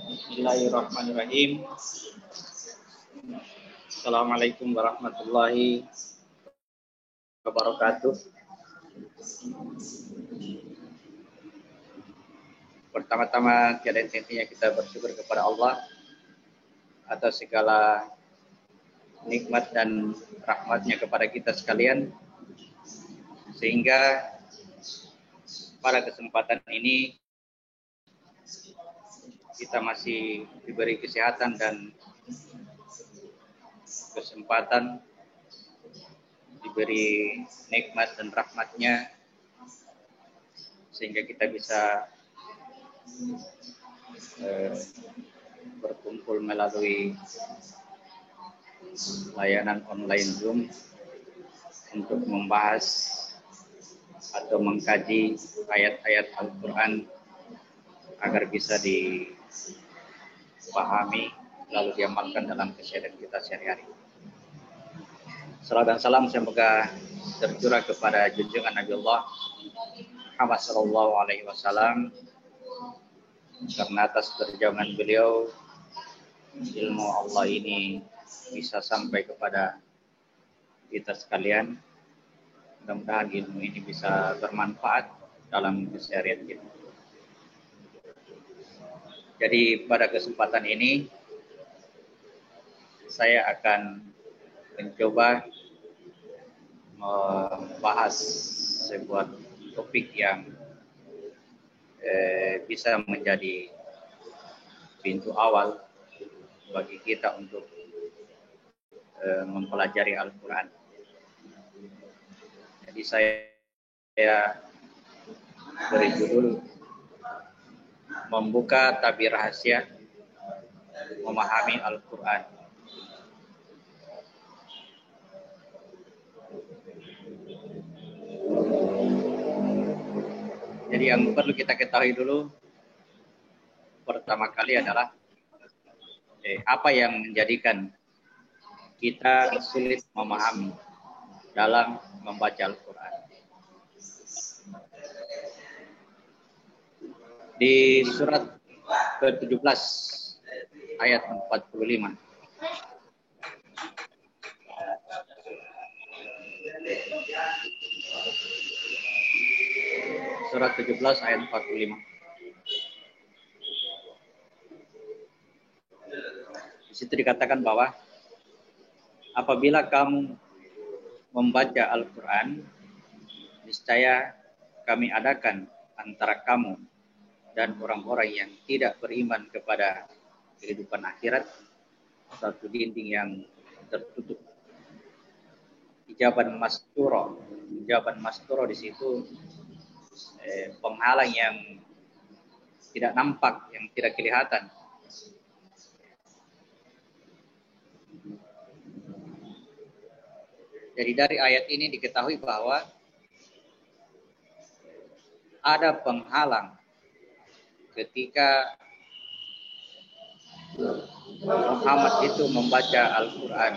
Bismillahirrahmanirrahim. Assalamualaikum warahmatullahi wabarakatuh. Pertama-tama tiada hentinya kita bersyukur kepada Allah atas segala nikmat dan rahmatnya kepada kita sekalian, sehingga pada kesempatan ini kita masih diberi kesehatan dan kesempatan, diberi nikmat dan rahmatnya, sehingga kita bisa berkumpul melalui layanan online Zoom untuk membahas atau mengkaji ayat-ayat Al-Quran agar bisa dipahami lalu diamalkan dalam keseharian kita sehari-hari. Salam dan salam semoga tercurah kepada junjungan Nabi Allah Muhammad sallallahu alaihi wasallam, karena atas perjuangan beliau ilmu Allah ini bisa sampai kepada kita sekalian. Mudah-mudahan ilmu ini bisa bermanfaat dalam keseharian kita. Jadi pada kesempatan ini saya akan mencoba membahas sebuah topik yang bisa menjadi pintu awal bagi kita untuk mempelajari Al-Quran. Jadi saya beri judul Membuka Tabir Rahasia Memahami Al-Quran. Jadi yang perlu kita ketahui dulu pertama kali adalah apa yang menjadikan kita sulit memahami dalam membaca Al-Quran. Di surat ke-17 ayat 45. Surat 17 ayat 45. Di situ dikatakan bahwa apabila kamu membaca Al-Quran, niscaya kami adakan antara kamu dan orang-orang yang tidak beriman kepada kehidupan akhirat satu dinding yang tertutup. Hijaban masturo. Hijaban masturo di situ penghalang yang tidak nampak, yang tidak kelihatan. Jadi dari ayat ini diketahui bahwa ada penghalang ketika Muhammad itu membaca Al-Quran,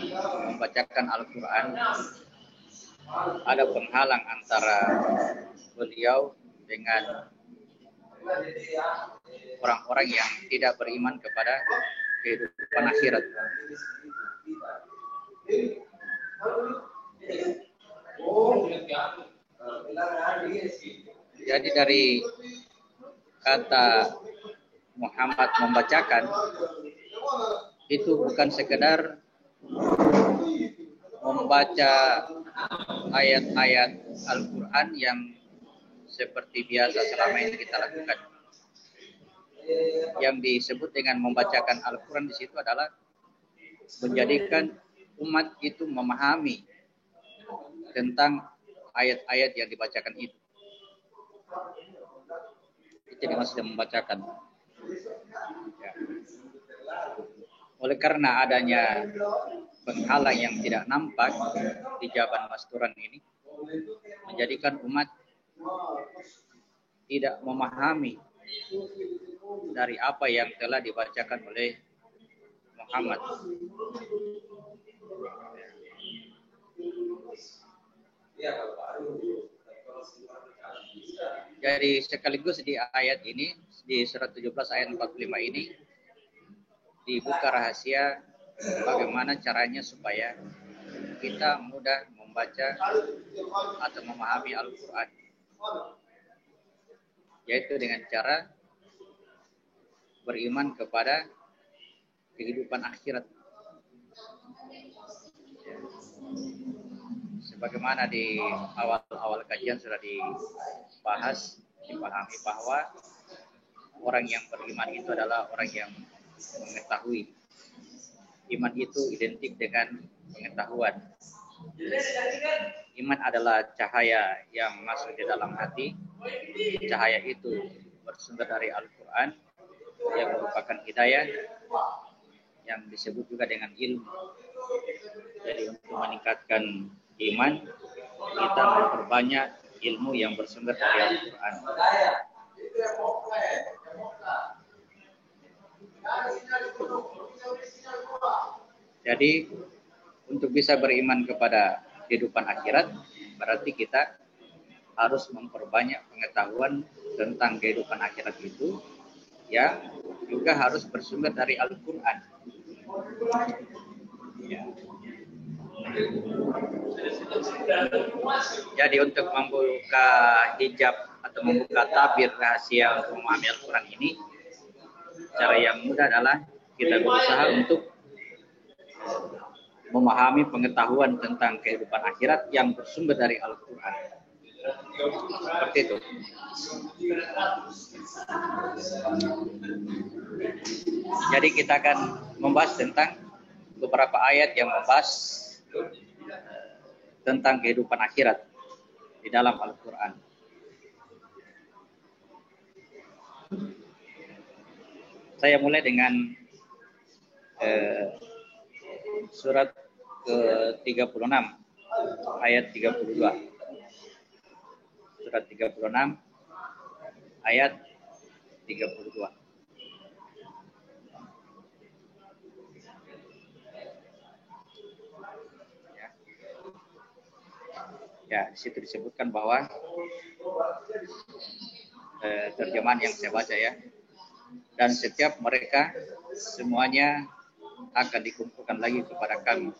membacakan Al-Quran. Ada penghalang antara beliau dengan orang-orang yang tidak beriman kepada kehidupan akhirat. Jadi dari kata Muhammad membacakan itu bukan sekedar membaca ayat-ayat Al-Quran yang seperti biasa selama ini kita lakukan. Yang disebut dengan membacakan Al-Quran di situ adalah menjadikan umat itu memahami tentang ayat-ayat yang dibacakan itu. Itu dimaksud membacakan. Ya. Oleh karena adanya penghalang yang tidak nampak di hijaban masturan ini, menjadikan umat tidak memahami dari apa yang telah dibacakan oleh Muhammad. Jadi sekaligus di ayat ini, di surat 17 ayat 45 ini, dibuka rahasia bagaimana caranya supaya kita mudah membaca atau memahami Al-Quran. Yaitu dengan cara beriman kepada kehidupan akhirat. Sebagaimana di awal-awal kajian sudah dibahas, dipahami bahwa orang yang beriman itu adalah orang yang mengetahui. Iman itu identik dengan pengetahuan. Iman adalah cahaya yang masuk di dalam hati. Cahaya itu bersumber dari Al-Quran yang merupakan hidayah, yang disebut juga dengan ilmu. Jadi untuk meningkatkan iman, kita memperbanyak ilmu yang bersumber dari Al-Quran. Jadi untuk bisa beriman kepada kehidupan akhirat, berarti kita harus memperbanyak pengetahuan tentang kehidupan akhirat itu, yang juga harus bersumber dari Al-Quran. Ya. Jadi untuk membuka hijab atau membuka tabir rahasia untuk memahami Al-Quran ini, cara yang mudah adalah kita berusaha untuk memahami pengetahuan tentang kehidupan akhirat yang bersumber dari Al-Quran. Seperti itu. Jadi kita akan membahas tentang beberapa ayat yang membahas tentang kehidupan akhirat di dalam Al-Quran. Saya mulai dengan surat ke-36 ayat 32. Surat 36 ayat 32. Ya, di situ disebutkan bahwa terjemahan yang saya baca ya. Dan setiap mereka semuanya akan dikumpulkan lagi kepada kami.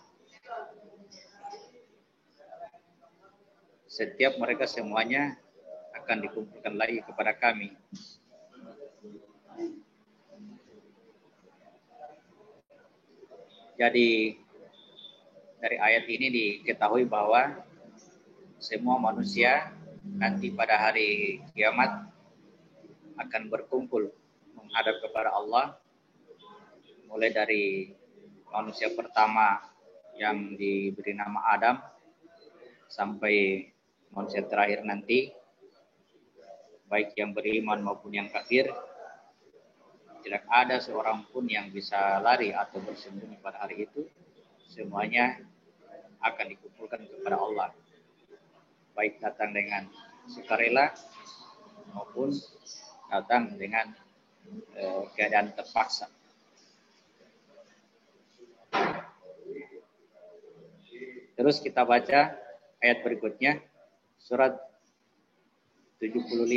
Setiap mereka semuanya akan dikumpulkan lagi kepada kami. Jadi dari ayat ini diketahui bahwa semua manusia nanti pada hari kiamat akan berkumpul menghadap kepada Allah, mulai dari manusia pertama yang diberi nama Adam sampai manusia terakhir nanti, baik yang beriman maupun yang kafir. Tidak ada seorang pun yang bisa lari atau bersembunyi pada hari itu. Semuanya akan dikumpulkan kepada Allah, baik datang dengan sukarela maupun datang dengan keadaan terpaksa. Terus kita baca ayat berikutnya, surat 75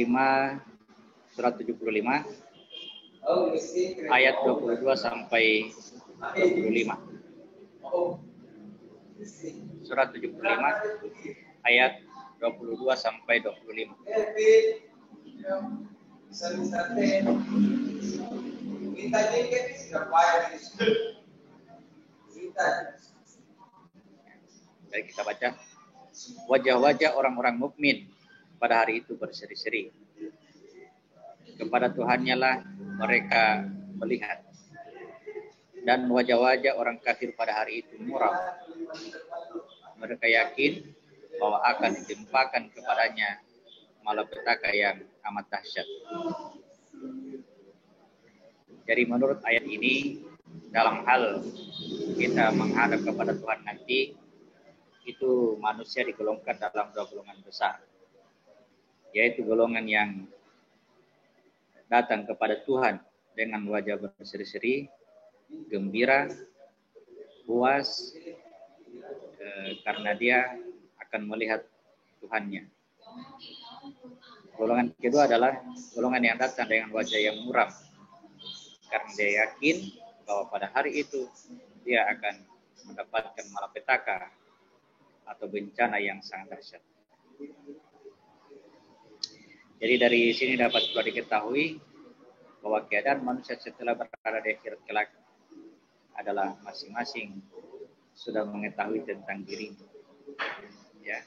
ayat 22 sampai 25. Surat 75 ayat 22 sampai 25. Jadi kita baca, wajah-wajah orang-orang mukmin pada hari itu berseri-seri. Kepada Tuhannya lah mereka melihat. Dan wajah-wajah orang kafir pada hari itu muram. Mereka yakin bahwa akan ditimpakan kepadanya malapetaka yang amat dahsyat. Jadi menurut ayat ini, dalam hal kita menghadap kepada Tuhan nanti, itu manusia digolongkan dalam dua golongan besar, yaitu golongan yang datang kepada Tuhan dengan wajah berseri-seri, gembira, puas, karena dia akan melihat Tuhannya. Golongan kedua adalah golongan yang datang dengan wajah yang muram, karena dia yakin bahwa pada hari itu dia akan mendapatkan malapetaka atau bencana yang sangat dahsyat. Jadi dari sini dapat juga diketahui bahwa keadaan manusia setelah berada di akhirat kelak adalah masing-masing sudah mengetahui tentang dirinya. Ya.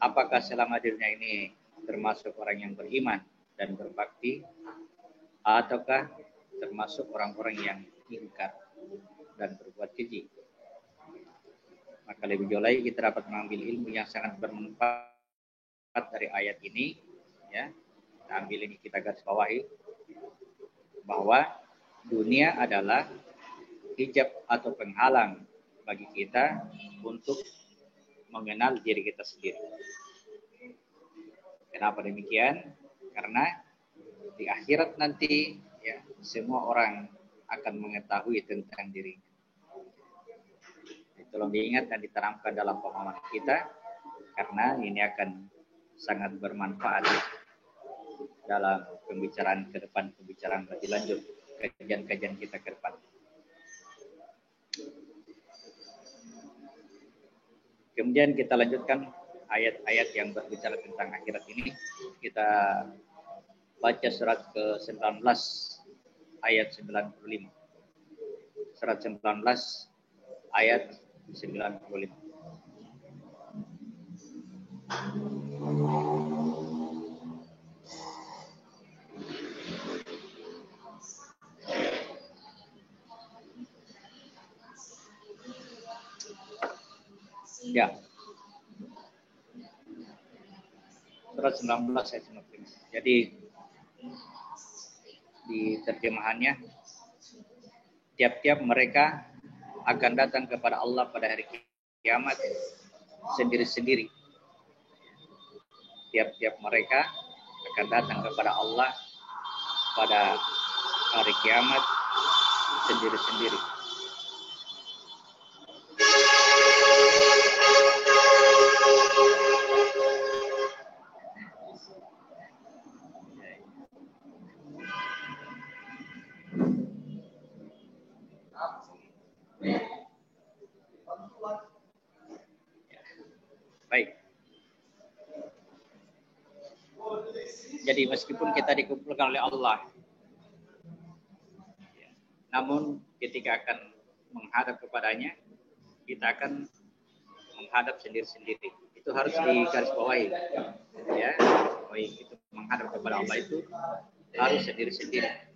Apakah selama dirinya ini termasuk orang yang beriman dan berbakti, ataukah termasuk orang-orang yang ingkar dan berbuat keji. Maka lebih jauh lagi kita dapat mengambil ilmu yang sangat bermanfaat dari ayat ini, ya. Kita ambil ini, kita garis bawahi bahwa dunia adalah hijab atau penghalang bagi kita untuk mengenal diri kita sendiri. Kenapa demikian? Karena di akhirat nanti, ya, semua orang akan mengetahui tentang dirinya. Tolong diingat dan ditanamkan dalam pemahaman kita, karena ini akan sangat bermanfaat dalam pembicaraan ke depan, pembicaraan lebih lanjut, kajian-kajian kita ke depan. Kemudian kita lanjutkan ayat-ayat yang berbicara tentang akhirat ini. Kita baca surat ke-19 ayat 95. Surat 19 ayat 95. Ya. Surat 19 ayat 95. Jadi di terjemahannya, tiap-tiap mereka akan datang kepada Allah pada hari kiamat sendiri-sendiri. Tiap-tiap mereka akan datang kepada Allah pada hari kiamat sendiri-sendiri. Baik. Jadi meskipun kita dikumpulkan oleh Allah, namun ketika akan menghadap kepadanya, kita akan menghadap sendiri-sendiri. Itu harus digarisbawahi. Ya, itu menghadap kepada Allah itu harus sendiri-sendiri.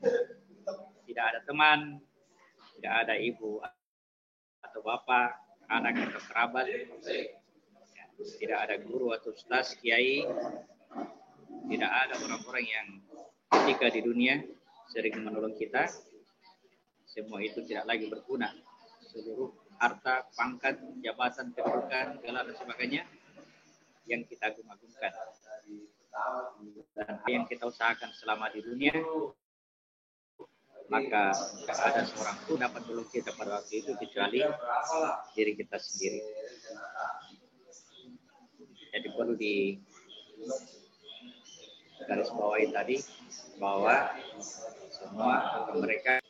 Tidak ada teman, tidak ada ibu atau bapak, anak atau kerabat, tidak ada guru atau ustaz, kiai, tidak ada orang-orang yang ketika di dunia sering menolong kita. Semua itu tidak lagi berguna. Seluruh harta, pangkat, jabatan, kedudukan, gelar dan sebagainya yang kita agung-agungkan dan yang kita usahakan selama di dunia, maka tidak ada seorang pun dapat menolong kita pada waktu itu kecuali diri kita sendiri. Jadi perlu di garis bawahi tadi bahwa semua mereka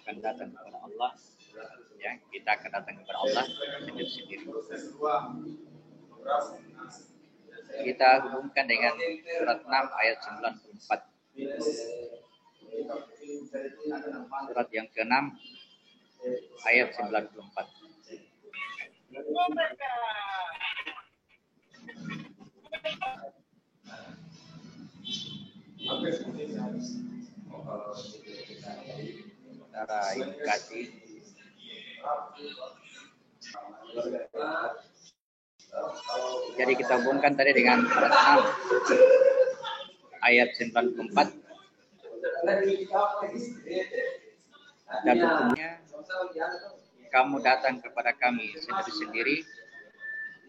akan datang kepada Allah, ya, kita akan datang kepada Allah sendiri-sendiri. Kita hubungkan dengan surat 6 ayat 94. Surat yang ke-6 ayat 94. Cara indikasi. Jadi kita hubungkan tadi dengan surat 6 ayat 94. Dan hukumnya, kamu datang kepada kami sendiri-sendiri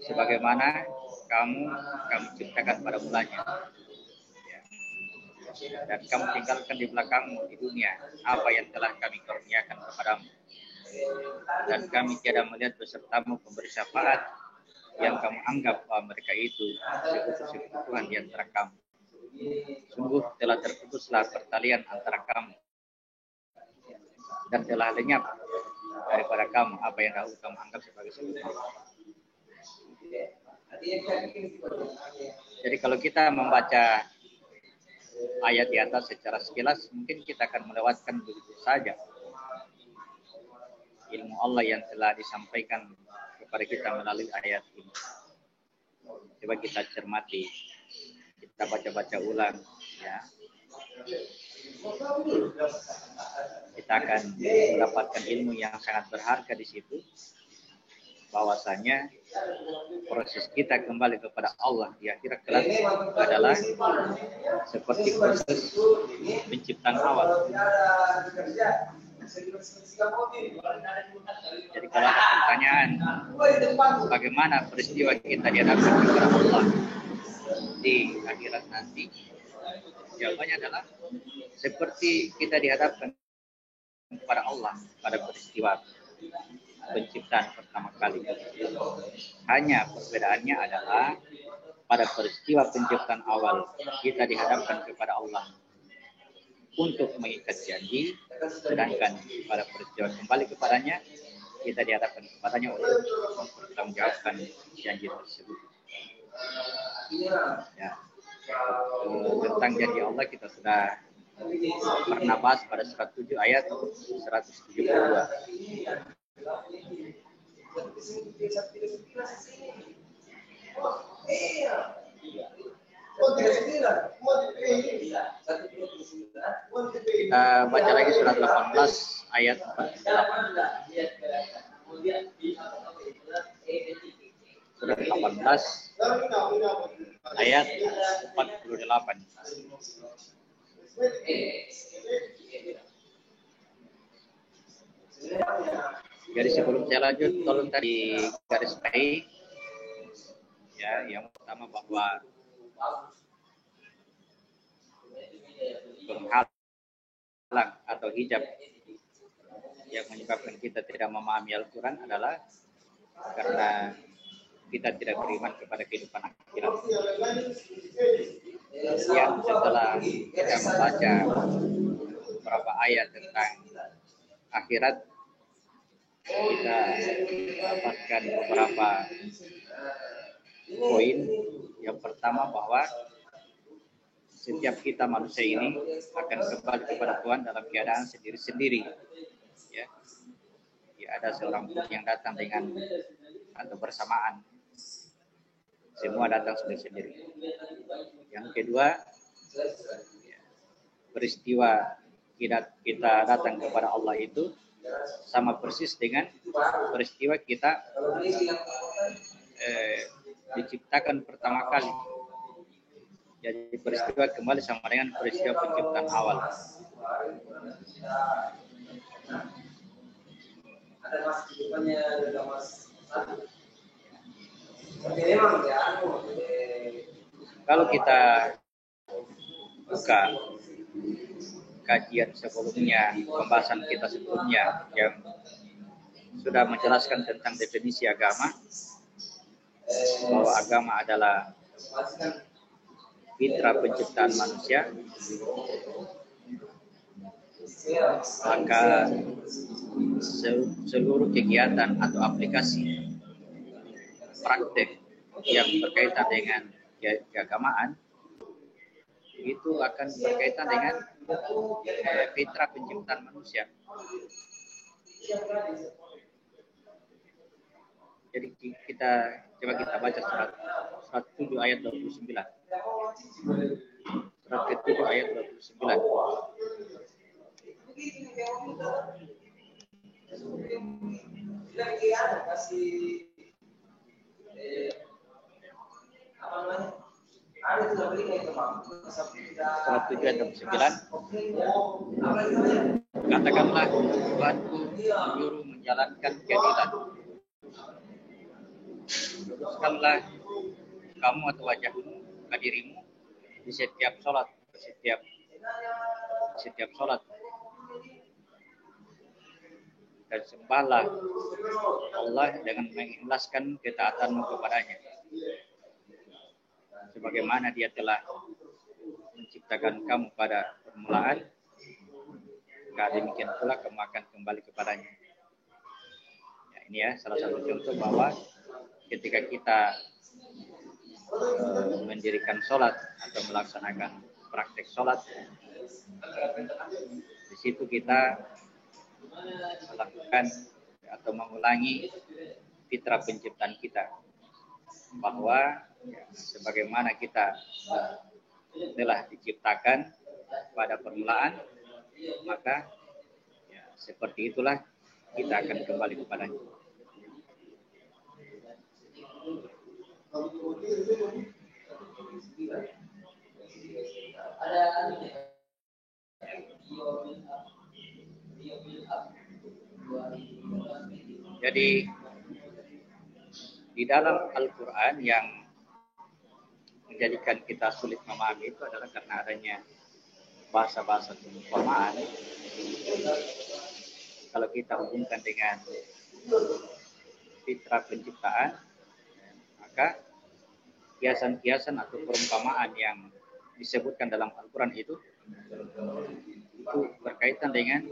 sebagaimana kami ciptakan pada mulanya. Dan kamu tinggalkan di belakangmu di dunia apa yang telah kami kurniakan kepadamu. Dan kami tiada melihat besertamu pemberi syafaat yang kamu anggap bahwa mereka itu sekutu-sekutu Tuhan di antara kamu. Sungguh telah terputuslah pertalian antara kamu dan telah lenyap daripada kamu apa yang dahulu kamu anggap sebagai sekutu. Jadi kalau kita membaca ayat di atas secara sekilas, mungkin kita akan melewatkan begitu saja ilmu Allah yang telah disampaikan kepada kita melalui ayat ini. Coba kita cermati, kita baca-baca ulang, ya. Kita akan mendapatkan ilmu yang sangat berharga di situ. Bahwasanya proses kita kembali kepada Allah di akhirat kelak adalah seperti proses penciptaan awal. Jadi kalau ada pertanyaan bagaimana peristiwa kita dihadapkan kepada Allah di akhirat nanti, jawabannya adalah seperti kita dihadapkan kepada Allah pada peristiwa penciptaan pertama kali. Hanya perbedaannya adalah pada peristiwa penciptaan awal kita dihadapkan kepada Allah untuk mengikat janji, sedangkan pada peristiwa kembali kepadanya kita dihadapkan kepadanya untuk mempertanggungjawabkan janji tersebut. Ya. Tentang janji Allah kita sudah pernah bahas pada surat 7 ayat 172. Kita baca lagi surat 18 ayat 48. Surat 18 ayat 48. Jadi sebelum saya lanjut, tolong tadi garis bawahi ya, yang pertama bahwa penghalang atau hijab yang menyebabkan kita tidak memahami Al-Quran adalah karena kita tidak beriman kepada kehidupan akhirat. Kemudian setelah kita membaca beberapa ayat tentang akhirat, kita dapatkan beberapa poin. Yang pertama bahwa setiap kita manusia ini akan kembali kepada Tuhan dalam keadaan sendiri-sendiri. Ya, ada seorang pun yang datang dengan atau bersamaan. Semua datang sendiri-sendiri. Yang kedua, peristiwa kita datang kepada Allah itu sama persis dengan peristiwa kita diciptakan pertama kali. Jadi peristiwa kembali sama dengan peristiwa penciptaan awal. Kalau kita buka kajian sebelumnya, pembahasan kita sebelumnya yang sudah menjelaskan tentang definisi agama, bahwa agama adalah fitrah penciptaan manusia, maka seluruh kegiatan atau aplikasi praktek yang berkaitan dengan keagamaan itu akan berkaitan dengan fitrah penciptaan manusia. Jadi kita baca surat 7 ayat 29. Surat ke-7 ayat 29. Surat 7 ayat 29. Katakanlah, Tuhanku menyuruh menjalankan keadilan. Luruskanlah kamu atau wajahmu ke dirimu di setiap sholat, setiap sholat. dan sembahlah Allah dengan mengikhlaskan ketaatanmu kepadanya. Sebagaimana Dia telah menciptakan kamu pada permulaan, maka demikian pula kamu akan kembali kepadanya. Ya, ini ya salah satu contoh bahwa ketika kita mendirikan sholat atau melaksanakan praktek sholat, di situ kita melakukan atau mengulangi fitrah penciptaan kita, bahwa sebagaimana kita telah diciptakan pada permulaan, maka ya, seperti itulah kita akan kembali kepadanya. Jadi di dalam Al-Quran yang menjadikan kita sulit memahami itu adalah karena adanya bahasa-bahasa perumpamaan. Kalau kita hubungkan dengan fitrah penciptaan, maka kiasan-kiasan atau perumpamaan yang disebutkan dalam Al-Quran itu berkaitan dengan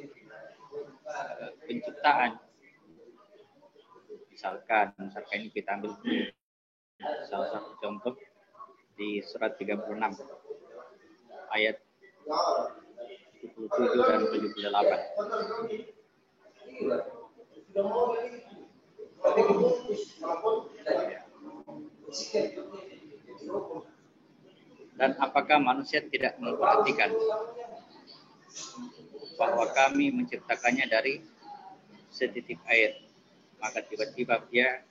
penciptaan. Misalkan ini kita ambil salah satu contoh di surat 36 ayat 77 dan 78. Dan apakah manusia tidak memperhatikan bahwa kami menciptakannya dari setitik air, maka tiba-tiba dia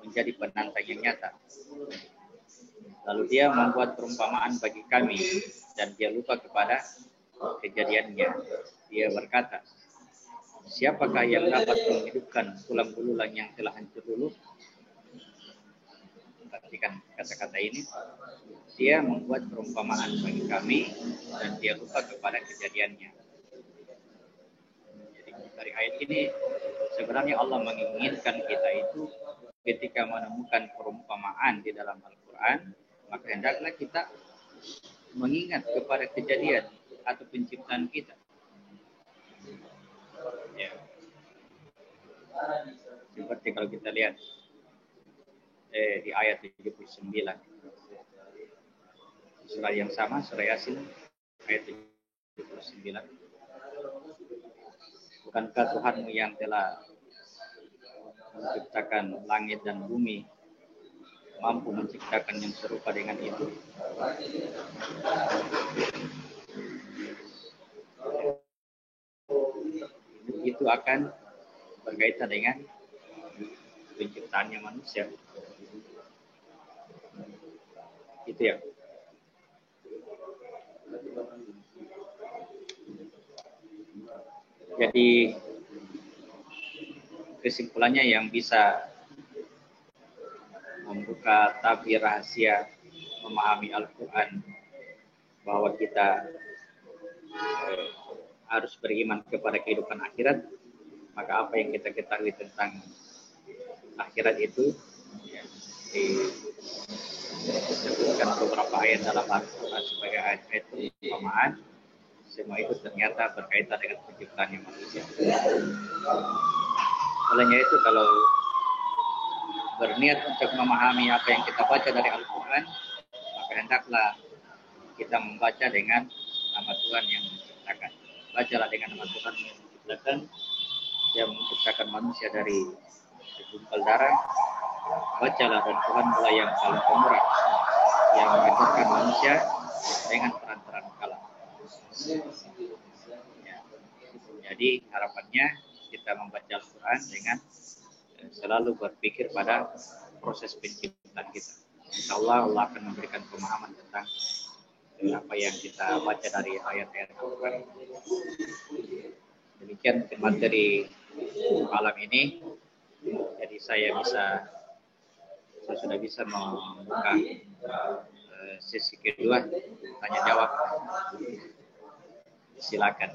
menjadi penantang yang nyata. Lalu dia membuat perumpamaan bagi kami dan dia lupa kepada kejadiannya. Dia berkata, siapakah yang dapat menghidupkan tulang belulang yang telah hancur dulu? Perhatikan kata-kata ini. Dia membuat perumpamaan bagi kami dan dia lupa kepada kejadiannya. Jadi dari ayat ini sebenarnya Allah menginginkan kita itu ketika menemukan perumpamaan di dalam Al-Quran, maka hendaklah kita mengingat kepada kejadian atau penciptaan kita. Ya. Seperti kalau kita lihat di ayat 79. Surah yang sama, surah Yasin ayat 79. Bukankah Tuhanmu yang telah menciptakan langit dan bumi mampu menciptakan yang serupa dengan itu? Itu akan berkaitan dengan penciptaannya manusia. Itu ya. Jadi kesimpulannya yang bisa membuka tabir rahasia memahami Al-Quran bahwa kita harus beriman kepada kehidupan akhirat, maka apa yang kita ketahui tentang akhirat itu ya, disebutkan beberapa ayat dalam Al-Quran sebagai ayat-ayat perumpamaan. Semua itu ternyata berkaitan dengan penciptaan manusia. Olehnya itu kalau berniat untuk memahami apa yang kita baca dari Al-Quran, maka hendaklah kita membaca dengan nama Tuhan yang menciptakan. Bacalah dengan nama Tuhan yang menciptakan, yang menciptakan manusia dari segumpal darah. Bacalah dan Tuhan pula yang paling pemurah, yang menghidupkan manusia dengan perantaraan kalam. Ya. Jadi harapannya kita membaca Al-Quran dengan selalu berpikir pada proses penciptaan kita. Insya Allah Allah akan memberikan pemahaman tentang apa yang kita baca dari ayat-ayat Al-Quran. Demikian materi malam ini. Jadi saya sudah bisa membuka sesi kedua tanya jawab. Silakan.